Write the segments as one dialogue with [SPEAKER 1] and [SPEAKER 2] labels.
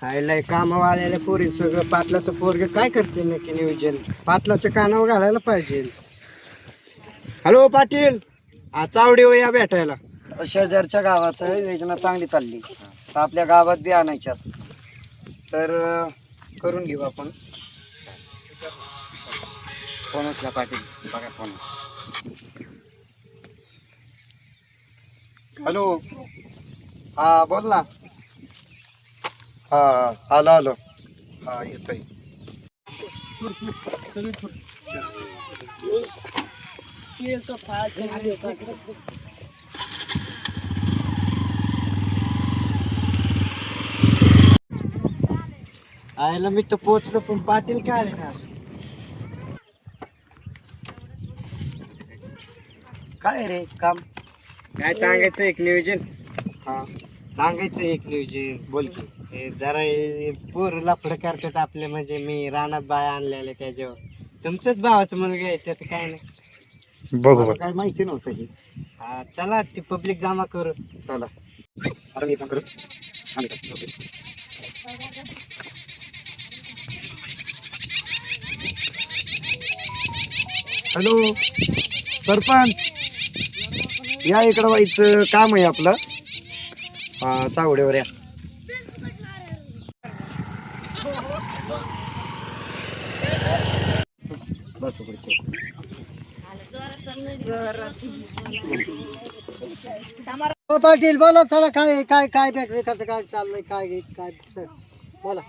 [SPEAKER 1] आयलाय कामावर आलेल्या पोरी सगळं पाटलाचं पोरग काय करते नक्की नियोजन पाटलाच्या कानावर घालायला पाहिजे. हॅलो पाटील, चावडी या भेटायला. शेजारच्या गावाचं योजना चांगली चालली तर आपल्या गावात बी आणायच्या तर करून घेऊ आपण. फोन उचला पाटील, बघा फोन. हॅलो, हा बोल ना. हा आलो आलो, हा येतोय. आयला मी तर पोचलो पण पाटील काय आले ना. काय रे काम काय सांगायचं एक नियोजन. हा सांगायचं एक नियोजन बोल की. जरा पोर लफडं करतात आपले म्हणजे मी रानात बाय आणलेले त्याच्यावर तुमचंच भावाचं मुलगा आहे त्याचं काय नाही. बरोबर काय माहिती नव्हतं हे. हा चला ती पब्लिक जमा करू चला. अरे करू. हॅलो सरपंच, या इकडं व्हायचं काम आहे आपलं. हा चावड्यावर या. बस पाटील बोला चला. काय काय काय कसं काय चाललंय काय काय बोला.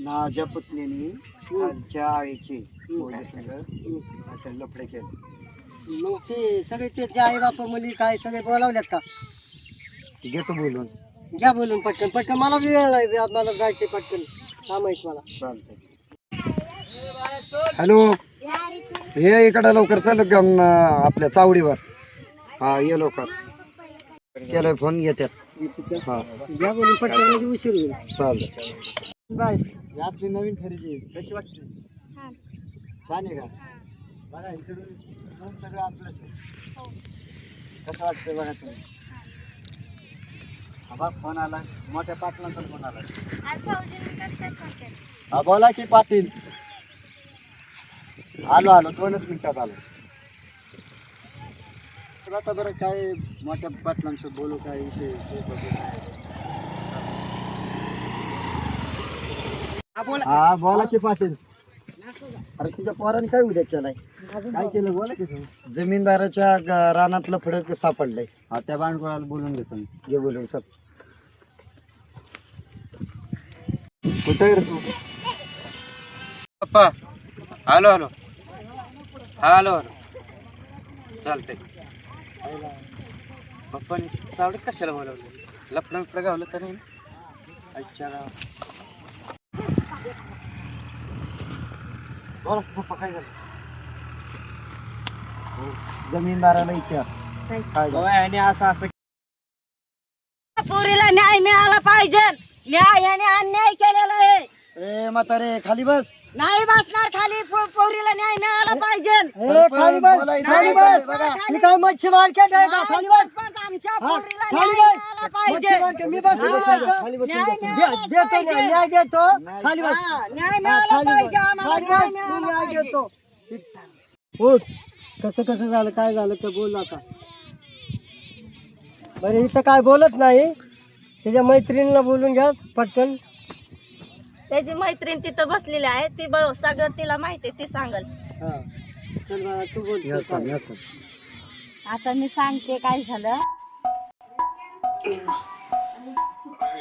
[SPEAKER 1] नाच्या पुतण्याने कालच्या आळीचे सगळं लफडे केले. मग ते सगळे ते आई बापा मुली काय सगळे बोलावल्यात का? घेतो बोलून. घ्या बोलून पटकन पटकन, मला वेळ नाही, मला जायचे पटकन काम आहेत मला. चालतंय. हॅलो, हे इकडं लवकर चल आपल्या चावडीवर. हा ये लवकर. केलं फोन घेत्यात. हा घ्या बोलून पटकन म्हणजे उशीर होईल. चालतं बाय. आपली नवीन खरेदी कशी वाटते? छान आहे का? बघा इकडून सगळं आपलंच आहे. कसं वाटतंय बघा तुम्ही. हा बघ फोन आला, मोठ्या पाटलांचा फोन आला. हा बोला की पाटील. आलो आलो 2च मिनिटात आलो. कसं बरं काय मोठ्या पाटलांचं बोलू काय विषय. हा बोला की पाटील. अरे तुझ्या पोराने काय उद्या केलाय? काय केलं बोला की तुम्ही. जमीनदाराच्या रानातलं फडक सापडलंय. हा त्या बांडगोळाला बोलून घेतो मी. घे बोलून सर. कुठं आहे रे तू? पप्पा आलो आलो. हा आलो आलो. चालतंय. पप्पाने चावडीत कशाला बोलावलं? लफडं गावलं तर नाही. अच्छा बोला पप्पा काय झालं? जमीनदाराला विचार काय आणि असं असं.
[SPEAKER 2] पोरीला न्याय मिळाला पाहिजे. न्यायाने अन्याय केलेला आहे.
[SPEAKER 1] ए म्हातारे खाली बस.
[SPEAKER 2] नाही बसणार खाली. पोरीला न्याय मिळाला पाहिजे.
[SPEAKER 1] खाली बस खाली बस. मी काय मच्छी मार्केट आहे का? खाली बस.
[SPEAKER 2] आमच्या पोरीला
[SPEAKER 1] खाली
[SPEAKER 2] न्याय
[SPEAKER 1] बस.
[SPEAKER 2] मिळाला पाहिजे.
[SPEAKER 1] मी बस खाली बस. देतो न्याय देतो. खाली बस.
[SPEAKER 2] न्याय मिळाला पाहिजे आम्हाला. न्याय मिळाला पाहिजे.
[SPEAKER 1] देतो. उठ. कसं कसं झालं काय झालं तर बोल आता. बरं इथं काय बोलत नाही. त्याच्या मैत्रिणीला बोलून घ्या पटकन.
[SPEAKER 2] त्याची मैत्रीण तिथं बसलेली आहे. ती सगळं तिला माहिती ती सांगल.
[SPEAKER 1] चल बाळा, तू बोल.
[SPEAKER 2] आता मी सांगते काय झालं.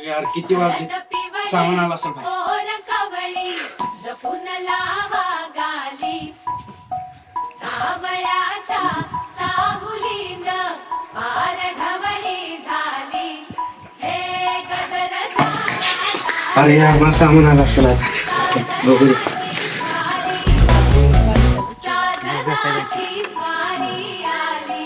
[SPEAKER 3] यार किती वाजले? सामान आला असेल भाई.
[SPEAKER 4] जपून लावा गाली सावळ्याच्या चाहुलीन पार ढवळी झाली. हे गजर
[SPEAKER 3] अरे यार मला सामान आला असेल आज. बघू.
[SPEAKER 4] साजनाची स्वारी आली.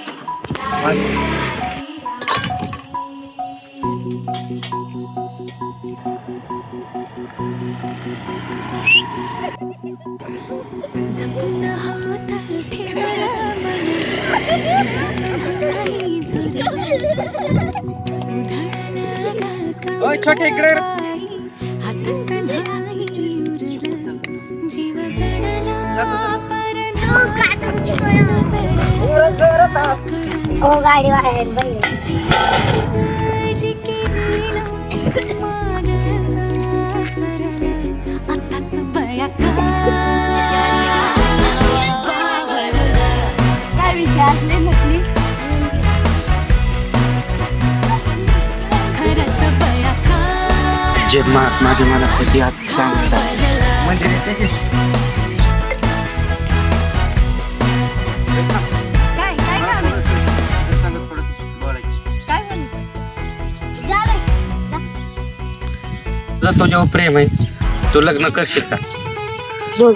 [SPEAKER 4] जपून हात ठेवला मन
[SPEAKER 3] छोटे इकडे.
[SPEAKER 4] हात
[SPEAKER 2] हो गाडी बाहेर बैल
[SPEAKER 4] जी केली ना मागला सरळ आताच बया
[SPEAKER 2] काय विषय असले नकली
[SPEAKER 4] खरंच बया
[SPEAKER 3] जे महात्मा मला कधी आत सांगतात
[SPEAKER 2] काय काय काम काय म्हणतो
[SPEAKER 3] तुझं तुझ्यावर प्रेम आहे तू लग्न करशील का
[SPEAKER 2] बोल